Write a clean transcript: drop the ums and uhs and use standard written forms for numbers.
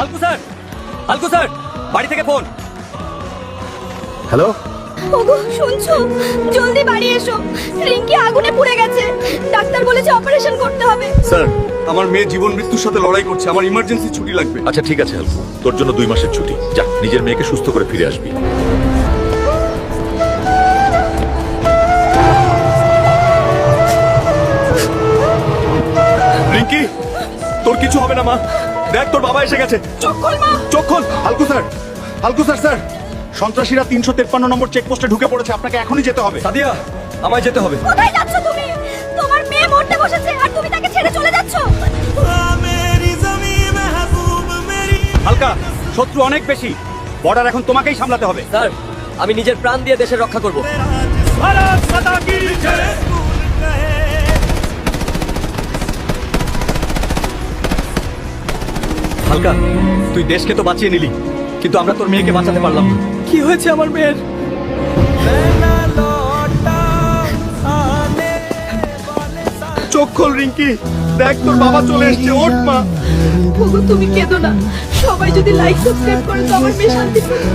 আলকু sir বাড়ি থেকে phone. Hello, ওগো শুনছো? জলদি বাড়ি এসো, রিঙ্কি আগুনে পুড়ে গেছে। ডাক্তার বলেছে অপারেশন করতে হবে। স্যার, আমার মেয়ে জীবন মৃত্যুর সাথে লড়াই করছে, আমার ইমার্জেন্সি ছুটি লাগবে। আচ্ছা ঠিক আছে হালকু, তোর জন্য 2 মাসের ছুটি। যা নিজের মেয়েকে সুস্থ করে ফিরে আসবি। রিঙ্কি, তোর কিছু হবে না মা। দেখ তোর বাবা এসে গেছে। চোখ খোল মা। চোখ খোল। হালকু স্যার, স্যার, সন্ত্রাসীরা 353 নম্বর চেকপোস্টে ঢুকে পড়েছে, আপনাকে এখনই যেতে হবে। সাদিয়া, আমায় যেতে হবে। কোথায় যাচ্ছ তুমি? তোমার মেয়ে মরতে বসেছে আর তুমি তাকে ছেড়ে চলে যাচ্ছ। হালকা, শত্রু অনেক বেশি, বর্ডার এখন তোমাকেই সামলাতে হবে। স্যার, আমি নিজের প্রাণ দিয়ে দেশের রক্ষা করব। ভারত মাতা কি জয়। হালকা, তুই দেশকে তো বাঁচিয়ে নিলি, কিন্তু আমরা তোর মেয়েকে বাঁচাতে পারলাম না। কি হয়েছে আমার মেয়ের? চোখ খোল রিঙ্কি, দেখ তোর বাবা চলে এসেছে। ওঠ মা। ওগো তুমি কেঁদো না, সবাই যদি লাইক সাবস্ক্রাইব করে তো আমার মেয়ে শান্তি পাবে।